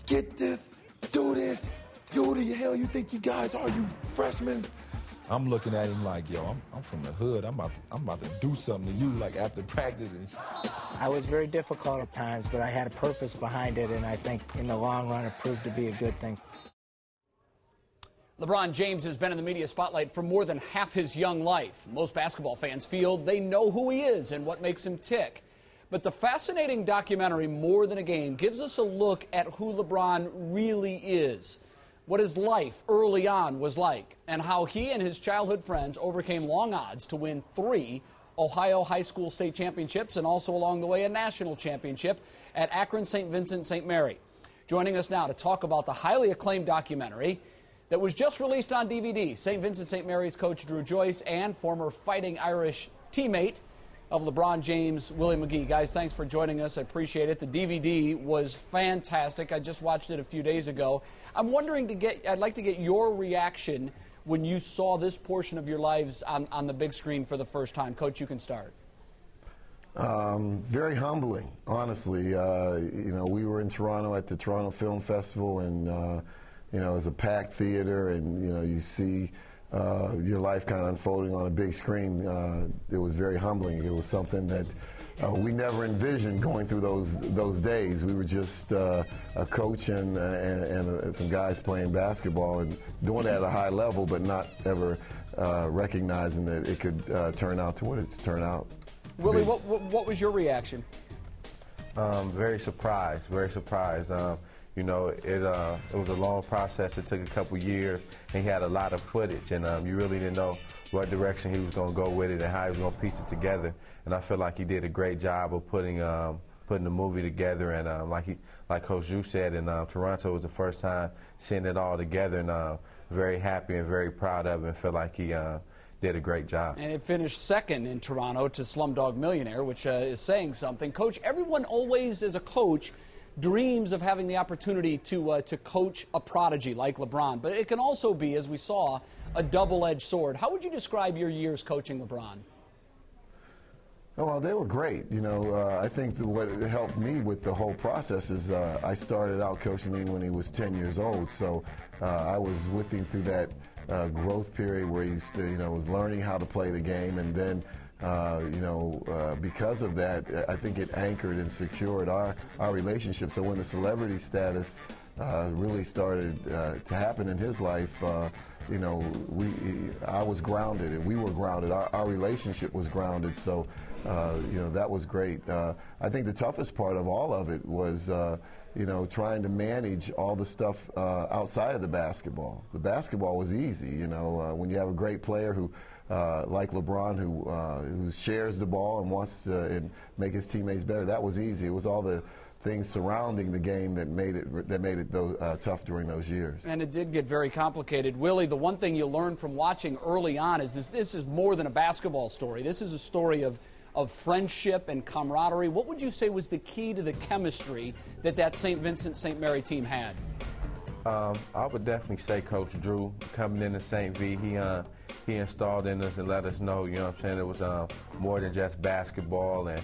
get this, do this. Who the hell you think you guys are, you freshmen? I'm looking at him like, yo, I'm from the hood. I'm about to do something to you, like after practice. I was very difficult at times, but I had a purpose behind it, and I think in the long run it proved to be a good thing. LeBron James has been in the media spotlight for more than half his young life. Most basketball fans feel they know who he is and what makes him tick. But the fascinating documentary, More Than a Game, gives us a look at who LeBron really is, what his life early on was like, and how he and his childhood friends overcame long odds to win 3 Ohio high school state championships and also along the way a national championship at Akron St. Vincent St. Mary. Joining us now to talk about the highly acclaimed documentary that was just released on DVD, St. Vincent St. Mary's coach Drew Goyce and former Fighting Irish teammate of LeBron James, Willie McGee. Guys, thanks for joining us. I appreciate it. The DVD was fantastic. I just watched it a few days ago. I'm wondering I'd like to get your reaction when you saw this portion of your lives on the big screen for the first time. Coach, you can start. Very humbling, honestly. We were in Toronto at the Toronto Film Festival, and it was a packed theater, and you see your life kind of unfolding on a big screen. It was very humbling. It was something that we never envisioned going through those days. We were just a coach and some guys playing basketball and doing it at a high level, but not ever recognizing that it could turn out to what it's turned out. Willie, what was your reaction? Very surprised, very surprised. It was a long process. It took a couple years, and he had a lot of footage, and you really didn't know what direction he was going to go with it and how he was going to piece it together. And I feel like he did a great job of putting the movie together. And like Coach Drew said, in Toronto was the first time seeing it all together, and very happy and very proud of it, and feel like he did a great job. And it finished second in Toronto to Slumdog Millionaire, which is saying something. Coach, everyone always, as a coach, dreams of having the opportunity to coach a prodigy like LeBron. But it can also be, as we saw, a double-edged sword. How would you describe your years coaching LeBron? Oh, well, they were great. I think what helped me with the whole process is I started out coaching him when he was 10 years old. So I was with him through that growth period where he was learning how to play the game, and then because of that, I think it anchored and secured our relationship. So when the celebrity status really started to happen in his life, I was grounded and we were grounded. Our relationship was grounded. So, that was great. I think the toughest part of all of it was, trying to manage all the stuff outside of the basketball. The basketball was easy, when you have a great player who like LeBron, who shares the ball and wants to make his teammates better. That was easy. It was all the things surrounding the game that made it tough during those years. And it did get very complicated. Willie, the one thing you learned from watching early on is this is more than a basketball story. This is a story of friendship and camaraderie. What would you say was the key to the chemistry that St. Vincent St. Mary team had? I would definitely say Coach Drew coming into St. V. He installed in us and let us know, it was more than just basketball, and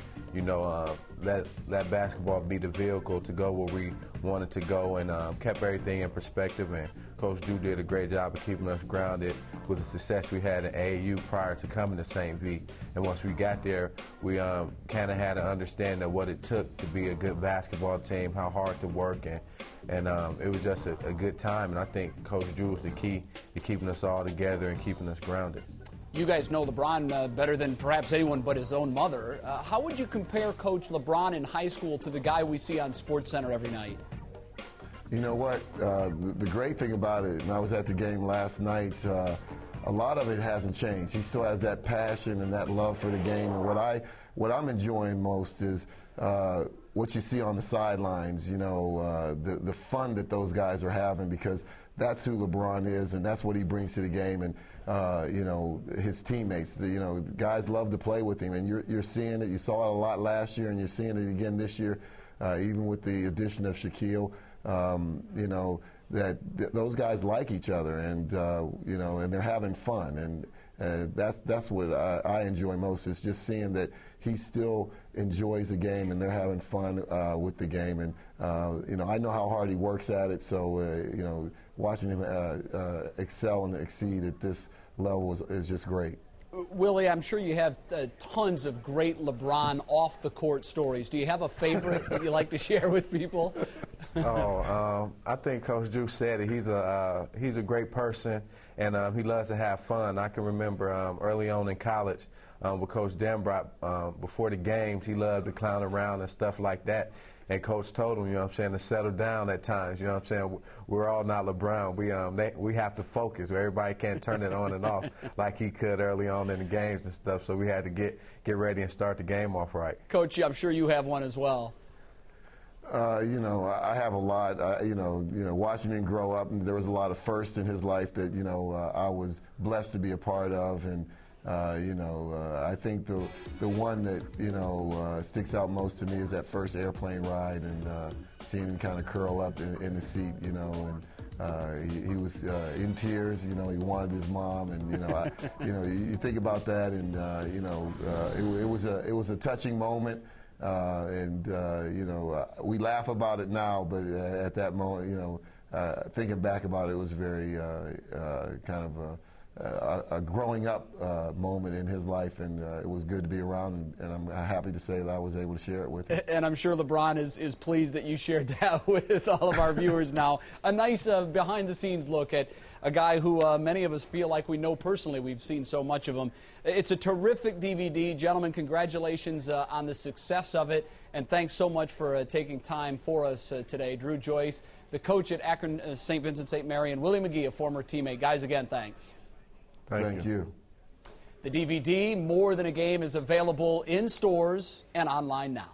let basketball be the vehicle to go where we wanted to go, and kept everything in perspective. And Coach Drew did a great job of keeping us grounded with the success we had in AAU prior to coming to St. V. And once we got there, we kind of had an understanding of what it took to be a good basketball team, how hard to work, and it was just a good time. And I think Coach Drew was the key to keeping us all together and keeping us grounded. You guys know LeBron better than perhaps anyone but his own mother. How would you compare Coach LeBron in high school to the guy we see on SportsCenter every night? You know what? The great thing about it, and I was at the game last night, a lot of it hasn't changed. He still has that passion and that love for the game. And what I'm enjoying most is what you see on the sidelines, the fun that those guys are having, because that's who LeBron is, and that's what he brings to the game. And his teammates, guys love to play with him, and you're seeing it. You saw it a lot last year, and you're seeing it again this year, even with the addition of Shaquille. Those guys like each other, and and they're having fun, and that's what I enjoy most, is just seeing that he still enjoys the game and they're having fun with the game. And I know how hard he works at it. So watching him excel and exceed at this level is just great. Willie, I'm sure you have tons of great LeBron off-the-court stories. Do you have a favorite that you like to share with people? I think Coach Drew said it. He's a great person, and he loves to have fun. I can remember early on in college with Coach Denbrock, before the games, he loved to clown around and stuff like that. And Coach told him, to settle down at times. We're all not LeBron. We have to focus. Everybody can't turn it on and off like he could early on in the games and stuff. So we had to get ready and start the game off right. Coach, I'm sure you have one as well. I have a lot. Watching him grow up, and there was a lot of firsts in his life that I was blessed to be a part of, and I think the one that sticks out most to me is that first airplane ride and seeing him kind of curl up in the seat, and he was in tears. He wanted his mom, and you think about that, and it was a touching moment. We laugh about it now, but at that moment, thinking back about it, it was very kind of a growing up moment in his life, and it was good to be around, and I'm happy to say that I was able to share it with him. And I'm sure LeBron is pleased that you shared that with all of our viewers now. A nice behind-the-scenes look at a guy who many of us feel like we know personally. We've seen so much of him. It's a terrific DVD. Gentlemen, congratulations on the success of it, and thanks so much for taking time for us today. Drew Goyce, the coach at Akron St. Vincent St. Mary, and Willie McGee, a former teammate. Guys, again, thanks. Thank you. The DVD, More Than a Game, is available in stores and online now.